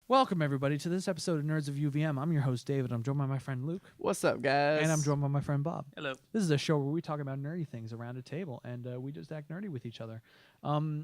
Welcome, everybody, to this episode of Nerds of UVM. I'm your host, David. I'm joined by my friend Luke. What's up, guys? And I'm joined by my friend Bob. Hello. This is a show where we talk about nerdy things around a table, and we just act nerdy with each other.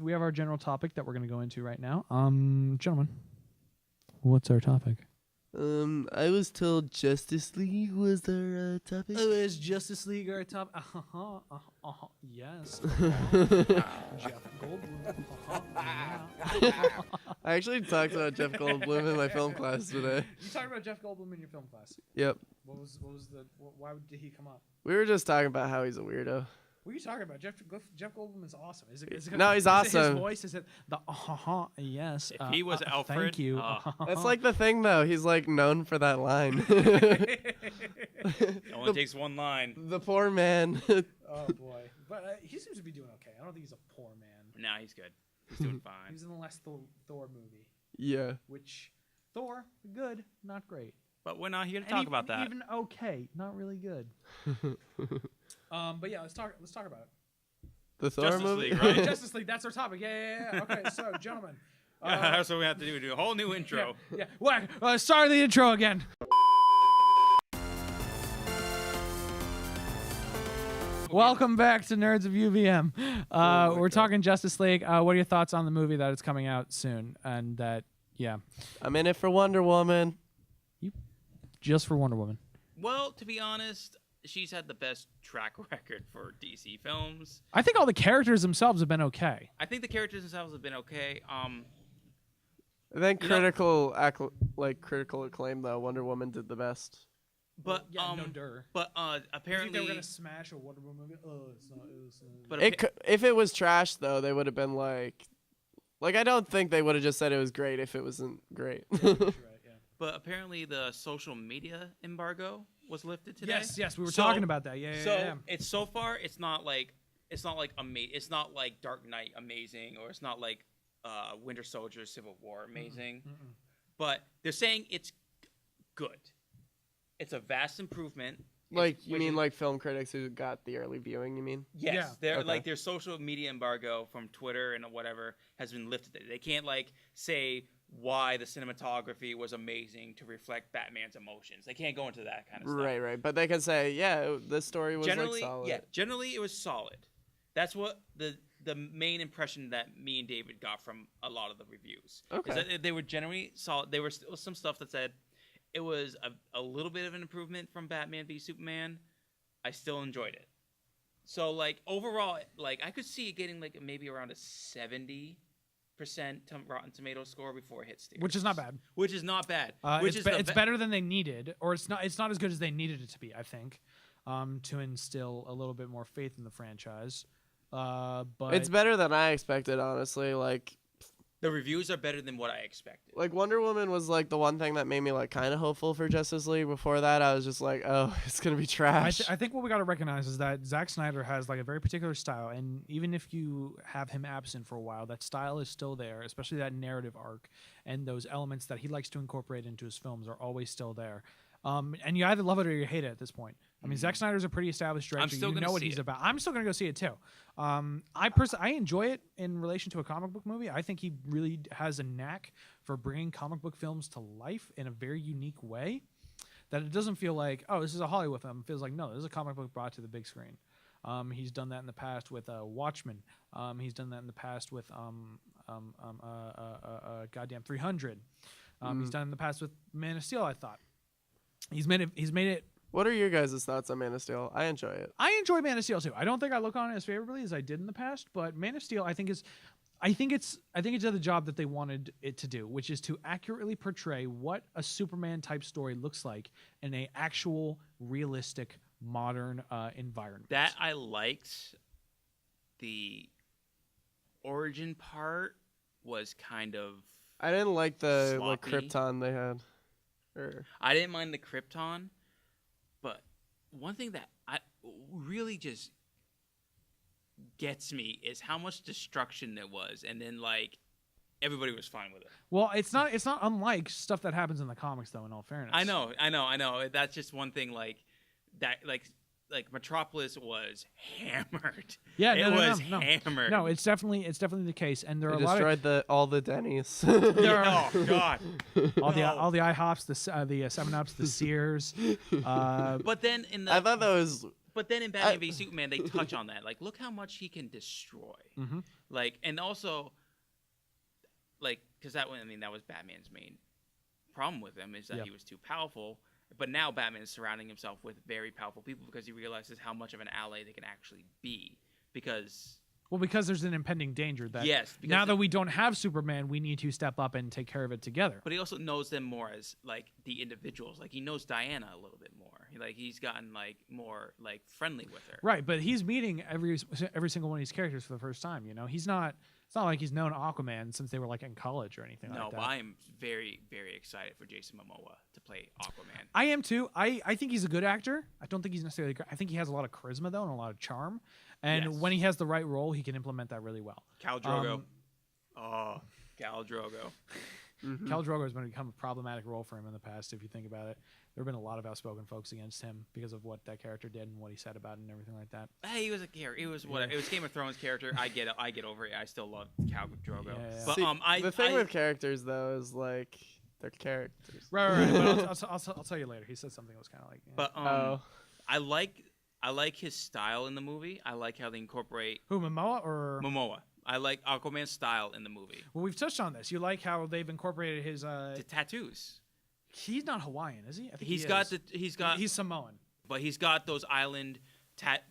We have our general topic that we're going to go into right now. Gentlemen, what's our topic? I was told Justice League was our topic. Oh, is Justice League our topic? Yes. Jeff Goldblum. Yeah. I actually talked about Jeff Goldblum in my film class today. You talked about Jeff Goldblum in your film class. Yep. Why did he come up? We were just talking about how he's a weirdo. What are you talking about? Jeff Goldblum is awesome. Is it No, he's awesome. Is it his voice? Is it the yes? If he was Alfred, thank you. That's like the thing, though. He's like known for that line. It only takes one line. The poor man. Oh boy, but he seems to be doing okay. I don't think he's a poor man. Nah, he's good. He's doing fine. He was in the last Thor movie, Yeah. which Thor good, not great. But we're not here to talk about that. Even okay, not really good. But yeah, let's talk about it. The Thor Justice movie? League, right? Justice League, that's our topic. Yeah. Okay, so gentlemen. That's what we have to do. Do a whole new intro. Yeah. Start the intro again. Welcome back to Nerds of UVM. We're talking Justice League. What are your thoughts on the movie that is coming out soon? And that, yeah. I'm in it for Wonder Woman. Just for Wonder Woman. Well, to be honest, she's had the best track record for DC films. I think all the characters themselves have been okay. I think the characters themselves have been okay. I think critical acclaim, though. Wonder Woman did the best. But no dir. But apparently they were gonna smash a Wonder Woman movie. Oh, it's not. But If it was trash, though, they would have been like I don't think they would have just said it was great if it wasn't great. Right, yeah. But apparently the social media embargo was lifted today. Yes, we were talking about that. Yeah. It's so far it's not like it's not like Dark Knight amazing, or it's not like Winter Soldier Civil War amazing. Mm-mm. But they're saying it's good. It's a vast improvement. You mean like film critics who got the early viewing, you mean? Yes. Yeah. They're Okay. like their social media embargo from Twitter and whatever has been lifted. They can't say why the cinematography was amazing to reflect Batman's emotions. They can't go into that kind of stuff. Right. But they can say, yeah, this story was solid. Yeah, generally it was solid. That's what the main impression that me and David got from a lot of the reviews. Okay. Is that they were generally solid. There was still some stuff that said it was a little bit of an improvement from Batman v Superman. I still enjoyed it. So overall, I could see it getting maybe around a 70% Rotten Tomatoes score before it hits theaters. Which is not bad. Which is not bad. It's better than they needed, or it's not as good as they needed it to be, I think, to instill a little bit more faith in the franchise. But It's better than I expected, honestly. The reviews are better than what I expected. Wonder Woman was the one thing that made me kind of hopeful for Justice League. Before that, I was just oh, it's gonna be trash. I think what we got to recognize is that Zack Snyder has a very particular style, and even if you have him absent for a while, that style is still there, especially that narrative arc and those elements that he likes to incorporate into his films are always still there. And you either love it or you hate it at this point. I mean, Zack Snyder's a pretty established director. I'm still you gonna know what see he's it. about. I'm still going to go see it too. I enjoy it in relation to a comic book movie. I think he really has a knack for bringing comic book films to life in a very unique way. That it doesn't feel like, oh, this is a Hollywood film. It feels like, no, this is a comic book brought to the big screen. He's done that in the past with Watchmen. He's done that in the past with goddamn 300. He's done it in the past with Man of Steel. I thought he's made it. What are your guys' thoughts on Man of Steel? I enjoy it. I enjoy Man of Steel too. I don't think I look on it as favorably as I did in the past, but Man of Steel, I think it's did the job that they wanted it to do, which is to accurately portray what a Superman type story looks like in a actual realistic modern environment. That I liked. The origin part was kind of I didn't like the sloppy. Krypton they had. I didn't mind the Krypton, but one thing that I really just gets me is how much destruction there was, and then everybody was fine with it. Well, it's not unlike stuff that happens in the comics, though. In all fairness, I know. That's just one thing that like Metropolis was hammered. Yeah, it no, was no. hammered. No, it's definitely the case, and there are They a lot of destroyed all the Denny's. there are Oh God. all No. the IHOPs, the 7-Ups, the Sears. But then in the I thought that was But then in Batman v Superman, they touch on that. Like, look how much he can destroy. Mm-hmm. Like, and also, like, because that was Batman's main problem with him is that Yep. he was too powerful. But now Batman is surrounding himself with very powerful people because he realizes how much of an ally they can actually be. Because there's an impending danger that yes, because now that we don't have Superman, we need to step up and take care of it together. But he also knows them more as like the individuals. Like he knows Diana a little bit more. Like he's gotten like more like friendly with her. Right, but he's meeting every single one of these characters for the first time. You know, he's not. It's not like he's known Aquaman since they were like in college or anything like that. No, but I am very, very excited for Jason Momoa to play Aquaman. I am too. I think he's a good actor. I don't think he's necessarily. I think he has a lot of charisma though and a lot of charm. And Yes. when he has the right role, he can implement that really well. Khal Drogo. Khal Drogo. Khal Drogo has become a problematic role for him in the past. If you think about it, there have been a lot of outspoken folks against him because of what that character did and what he said about it and everything like that. Hey, he was a character. It was what it was Game of Thrones character. I get it. I get over it. I still love Khal Drogo. Yeah. But See, the thing with characters though is like they're characters. Right. But I'll tell you later. He said something that was kind of like. Yeah. But I like his style in the movie. I like how they incorporate Who, Momoa or Momoa. I like Aquaman's style in the movie. Well, we've touched on this. You like how they've incorporated his. The tattoos. He's not Hawaiian, is he? I think He's Samoan. but he's got those island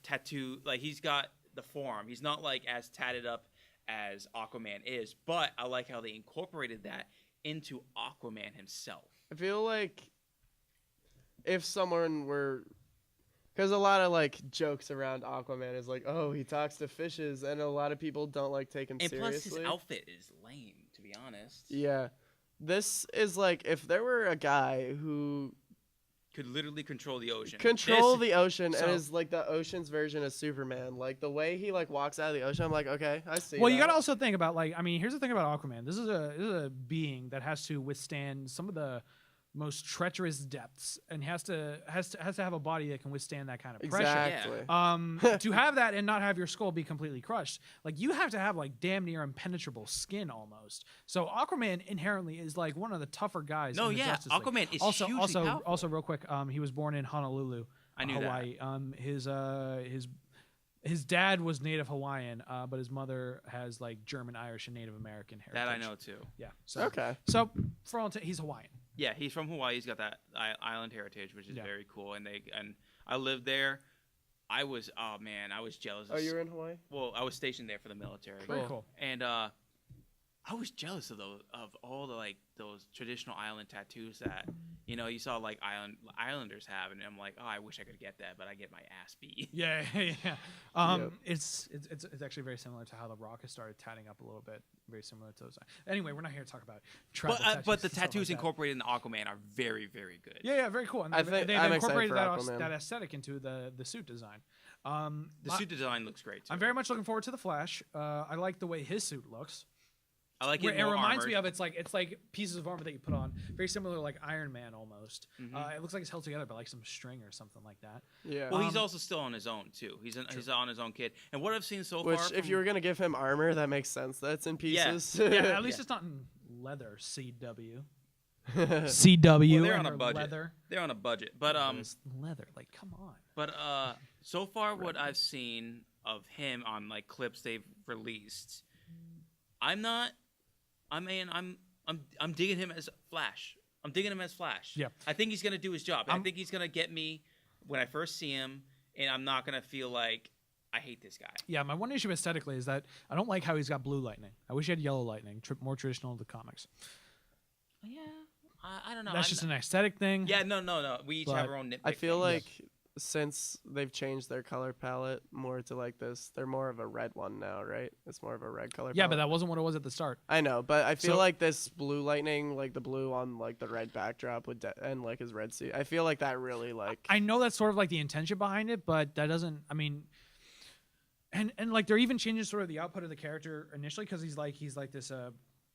tattoo. Like he's got the form. He's not like as tatted up as Aquaman is. But I like how they incorporated that into Aquaman himself. I feel like if someone were, because a lot of like jokes around Aquaman is like, oh, he talks to fishes, and a lot of people don't like take him And seriously. plus, his outfit is lame, to be honest. Yeah, this is like if there were a guy who Could literally control the ocean. the ocean so- and is like the ocean's version of Superman. Like the way he like walks out of the ocean, I'm like, okay, I see. Well, you that. got to also think about here's the thing about Aquaman. This is a being that has to withstand some of the most treacherous depths and has to have a body that can withstand that kind of pressure. Exactly. To have that and not have your skull be completely crushed, like you have to have like damn near impenetrable skin almost. So Aquaman inherently is like one of the tougher guys. No, in the yeah, Justice League. Aquaman is also hugely powerful. also real quick. He was born in Honolulu, I knew Hawaii. His dad was Native Hawaiian, but his mother has like German, Irish, and Native American heritage. That I know too. Yeah. So Okay. So for all he's Hawaiian. Yeah, he's from Hawaii. He's got that island heritage, which is Yeah. very cool. And I lived there. I was jealous. Oh, you were in Hawaii? Well, I was stationed there for the military. Very cool. And I was jealous of all the like those traditional island tattoos that you saw like islanders have, and I'm like, oh, I wish I could get that, but I get my ass beat. Yeah. Yep. It's actually very similar to how The Rock has started tatting up a little bit. Very similar to those. Anyway, we're not here to talk about tribal tattoos But the and stuff like tattoos that. incorporated in Aquaman are very, very good. Yeah, very cool. And I they think- they I'm excited incorporated for that Aquaman. that aesthetic into the suit design. The suit design looks great too. I'm very much looking forward to the Flash. I like the way his suit looks. I like It it more reminds armored. me of it's like pieces of armor that you put on, very similar to like Iron Man almost. Mhm. It looks like it's held together by like some string or something like that. Yeah. Well, he's also still on his own too. He's on his own kid. And what I've seen so Which, far, if you were gonna give him armor, that makes sense. That's in Yeah. pieces. Yeah, at least Yeah. it's not in leather. CW. Well, CW. they're and on a their budget. Leather. they're on a budget, but It's leather. Like, come on. But so far what I've seen of him on like clips they've released, I'm digging him as Flash. I'm digging him as Flash. Yeah. I think he's gonna do his job. I think he's gonna get me when I first see him, and I'm not gonna feel like I hate this guy. Yeah, my one issue aesthetically is that I don't like how he's got blue lightning. I wish he had yellow lightning, more traditional to the comics. Yeah, I don't know. That's just an aesthetic thing. Yeah, no. We each But have our own nitpick. I feel things. like since they've changed their color palette more to like this, they're more of a red one now, right? It's more of a red color. Yeah, palette. but that wasn't what it was at the start. I know, but I feel So- like this blue lightning, like the blue on like the red backdrop with and like his red suit, I feel like that really like. I know that's sort of like the intention behind it, but that doesn't. I mean, and like they're even changing sort of the output of the character initially because he's like this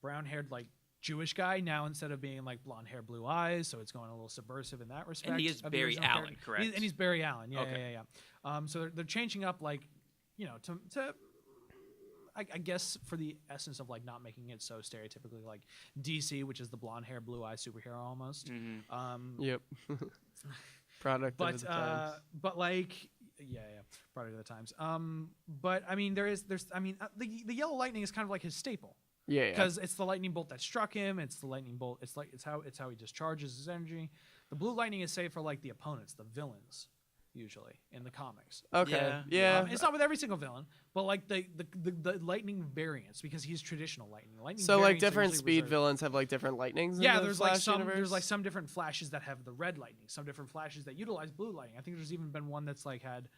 brown haired like Jewish guy now instead of being like blonde hair, blue eyes. So it's going a little subversive in that respect. And he is of the Barry original Allen, character. correct? And he's Barry Allen. Yeah, Okay. yeah. So they're changing up like, to I guess for the essence of like not making it so stereotypically like DC, which is the blonde hair, blue eye superhero almost. Mm-hmm. Yep. Product of the times. But like, yeah, product of the times. But I mean, there's the yellow lightning is kind of like his staple. Yeah. Because it's the lightning bolt that struck him. It's the lightning bolt. It's how he discharges his energy. The blue lightning is saved for like the opponents, the villains, usually in the comics. Okay. Yeah. It's not with every single villain, but like the lightning variants because he's traditional lightning. Lightning So like variants are different usually speed reserved- villains have like different lightnings. Yeah, in the there's like Flash universe? there's like some different flashes that have the red lightning, some different flashes that utilize blue lightning. I think there's even been one that's like had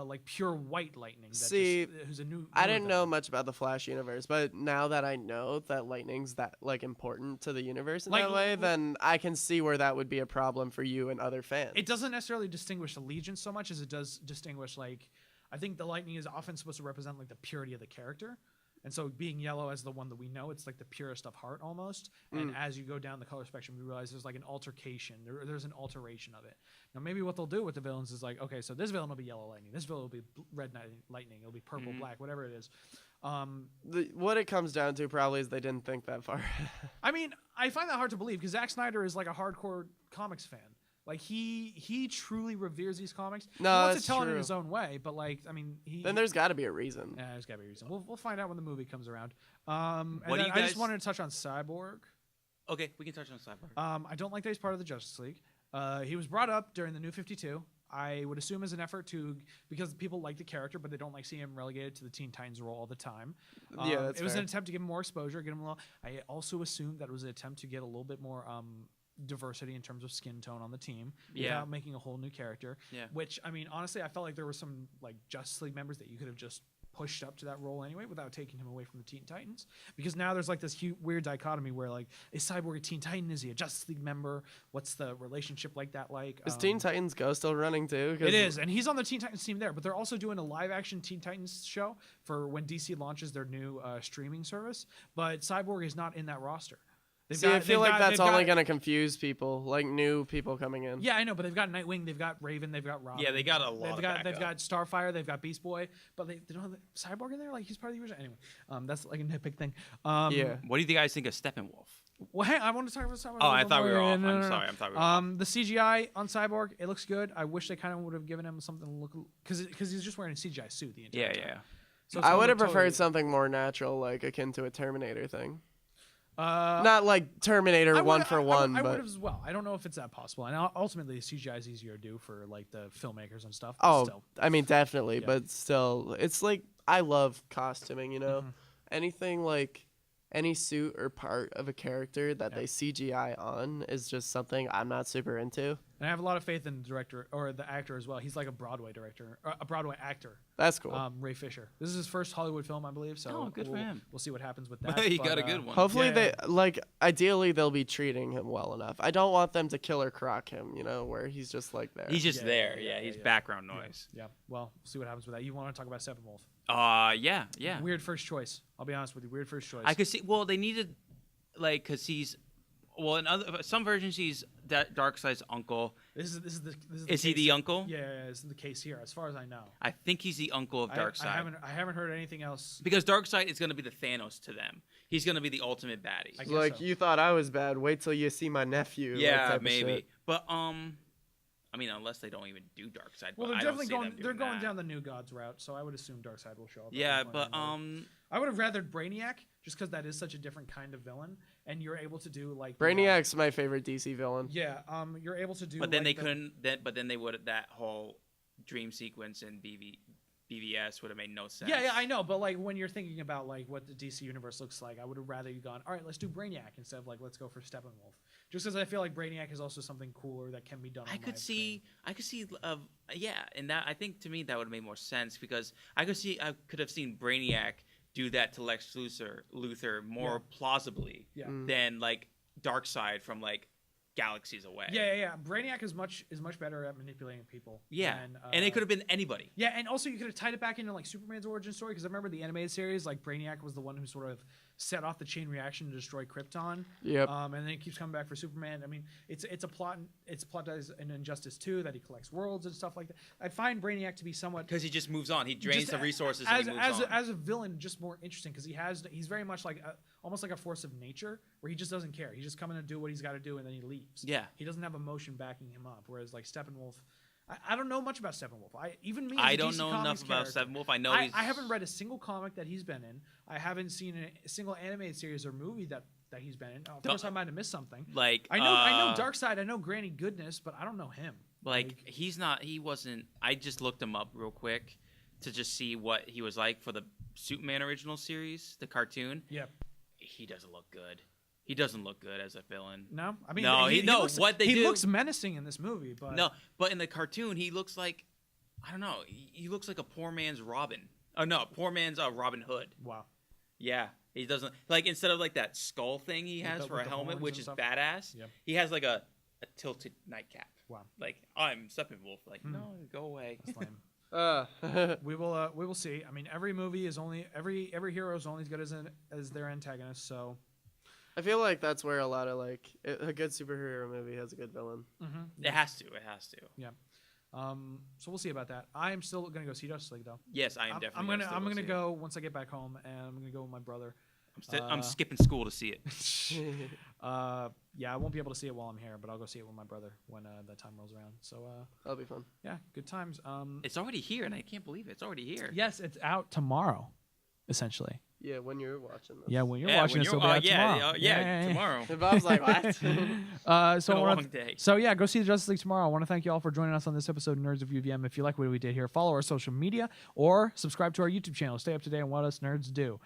like pure white lightning. That who's a new. I didn't newer know villain. much about the Flash universe, but now that I know that lightning's that like important to the universe in Like, that way, then I can see where that would be a problem for you and other fans. It doesn't necessarily distinguish allegiance so much as it does distinguish like I think the lightning is often supposed to represent like the purity of the character. And so being yellow as the one that we know, it's like the purest of heart almost. And as you go down the color spectrum, you realize there's like an altercation. There's an alteration of it. Now maybe what they'll do with the villains is like, okay, so this villain will be yellow lightning. This villain will be red lightning. It'll be purple, black, whatever it is. What it comes down to probably is they didn't think that far. I mean, I find that hard to believe because Zack Snyder is like a hardcore comics fan. Like he truly reveres these comics. No, he wants that's to tell it in true. his own way, but like I mean, Then there's got to be a reason. yeah, there's gotta be a reason. We'll find out when the movie comes around. And What do then you I just guys- wanted to touch on Cyborg. Okay, we can touch on Cyborg. I don't like that he's part of the Justice League. He was brought up during the New 52. I would assume as an effort because people like the character, but they don't like seeing him relegated to the Teen Titans role all the time. Yeah, that's it was fair. an attempt to give him more exposure, get him a little. I also assumed that it was an attempt to get a little bit more diversity in terms of skin tone on the team without making a whole new character. Yeah. Which I mean, honestly, I felt like there were some like Justice League members that you could have just pushed up to that role anyway without taking him away from the Teen Titans. Because now there's like this weird dichotomy where like is Cyborg a Teen Titan? Is he a Justice League member? What's the relationship like that like? Is Teen Titans Go still running too? 'Cause It is, and he's on the Teen Titans team there. But they're also doing a live-action Teen Titans show for when DC launches their new streaming service. But Cyborg is not in that roster. I feel like that's only going to confuse people, like new people coming in. Yeah, I know, but they've got Nightwing, they've got Raven, they've got Robin. Yeah, they got a lot They've got Starfire, they've got Beast Boy, but they don't have Cyborg in there. Like he's part of the original. Anyway, that's like a nitpick thing. Yeah. What do you guys think of Steppenwolf? Well, hang on, I want to talk about Cyborg. Oh, I thought we were off. No, I'm no, no. sorry. I thought we were off. The CGI on Cyborg, it looks good. I wish they kind of would have given him something to look because he's just wearing a CGI suit the entire time. Yeah. So it's I gonna would have look preferred totally- something more natural, like akin to a Terminator thing. Not like Terminator I one would- for I one, would but have as well. I don't know if it's that possible. And ultimately, CGI is easier to do for like the filmmakers and stuff. But oh, still. I mean definitely, Yeah. but still, it's like I love costuming. You know, Mm-hmm. anything like any suit or part of a character that they CGI on is just something I'm not super into. And I have a lot of faith in the director or the actor as well. He's like a Broadway director, or a Broadway actor. That's cool. Ray Fisher. This is his first Hollywood film, I believe. So Oh, good for him. We'll see what happens with that. He but, got a good one. Hopefully yeah. they like ideally they'll be treating him well enough. I don't want them to killer croc him, you know, where he's just like there. He's just Yeah, there. yeah, Yeah, he's yeah. background noise. Yeah. Well, we'll see what happens with that. You want to talk about Steppenwolf? Yeah. Weird first choice. I'll be honest with you. Weird first choice. I could see. Well, they needed, like, cause he's, well, in some versions he's Darkseid's uncle. This is the Is he case- the uncle? Yeah, this is the case here, as far as I know. I think he's the uncle of Darkseid. I haven't heard anything else. Because Darkseid is going to be the Thanos to them. He's going to be the ultimate baddie. I It's guess like so. you thought I was bad. Wait till you see my nephew. like, Yeah, type of maybe. shit. But I mean, unless they don't even do Darkseid. Well, but they're I don't definitely see going. them They're doing going that. down the New Gods route, so I would assume Darkseid will show up. at Yeah, one point but or another. I I would have rathered Brainiac just because that is such a different kind of villain, and you're able to do like Brainiac's my favorite DC villain. Yeah, you're able to do. But then like they couldn't. But then they would. That whole dream sequence in BVS would have made no sense. Yeah, I know, but like when you're thinking about like what the DC universe looks like, I would have rather you gone. All right, let's do Brainiac instead of like let's go for Steppenwolf. Just because I feel like Brainiac is also something cooler that can be done. I on could live see. screen. I could see. Yeah, and that I think to me that would have made more sense because I could have seen Brainiac do that to Lex Luthor more plausibly Yeah. than like Darkseid from like galaxies away. Yeah. Brainiac is much better at manipulating people. Yeah, than, and it could have been anybody. Yeah, and also you could have tied it back into like Superman's origin story because I remember the animated series, like Brainiac was the one who sort of set off the chain reaction to destroy Krypton. Yep. And then he keeps coming back for Superman. I mean, it's a plot. It's plot as an Injustice 2 that he collects worlds and stuff like that. I find Brainiac to be somewhat Because he just moves on. He drains just the resources as and he moves on. as a villain, just more interesting because he's very much like almost like a force of nature where he just doesn't care. He just come in and do what he's got to do and then he leaves. Yeah. He doesn't have emotion backing him up. Whereas like Steppenwolf, I don't know much about Steppenwolf. I don't know enough about Steppenwolf. I know I haven't read a single comic that he's been in. I haven't seen a single animated series or movie that he's been in. Of course, I might have missed something. Like I know Darkseid. I know Granny Goodness, but I don't know him. Like he's not. He wasn't. I just looked him up real quick to just see what he was like for the Superman original series, the cartoon. Yeah. He doesn't look good. He doesn't look good as a villain. No, I mean, no, he looks, what they he do. looks menacing in this movie, but No, but in the cartoon, he looks like, I don't know. He looks like a poor man's Robin. Oh no, poor man's Robin Hood. Wow. Yeah, he doesn't like instead of like that skull thing he has for a the helmet, horns which and is stuff? badass. Yep. He has like a tilted nightcap. Wow. Like I'm Steppenwolf. Like no, go away. That's lame. We will see. I mean, every movie is only every hero is only as good as their antagonist. So I feel like that's where a lot of like a good superhero movie has a good villain. It has to. It has to. Yeah. So we'll see about that. I am still gonna go see Justice League though. Yes, I am definitely. I'm gonna go once I get back home, and I'm gonna go with my brother. I'm skipping school to see it. Yeah, I won't be able to see it while I'm here, but I'll go see it with my brother when that time rolls around. So That'll be fun. yeah, good times. It's already here, and I can't believe it. It's already here. Yes, it's out tomorrow, essentially. Yeah, when you're watching this. Yeah, when you're watching this, it'll be out tomorrow. Tomorrow. And Bob's like, what? So a long day. So yeah, go see the Justice League tomorrow. I want to thank you all for joining us on this episode of Nerds of UVM. If you like what we did here, follow our social media or subscribe to our YouTube channel. Stay up to date on what us nerds do.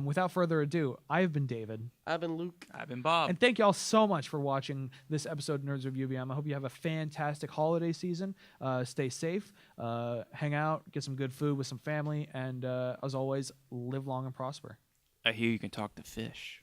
Without further ado, I have been David. I've been Luke. I've been Bob. And thank you all so much for watching this episode of Nerds of UVM. I hope you have a fantastic holiday season. Stay safe, hang out, get some good food with some family, and as always, live long and prosper. I hear you can talk to fish.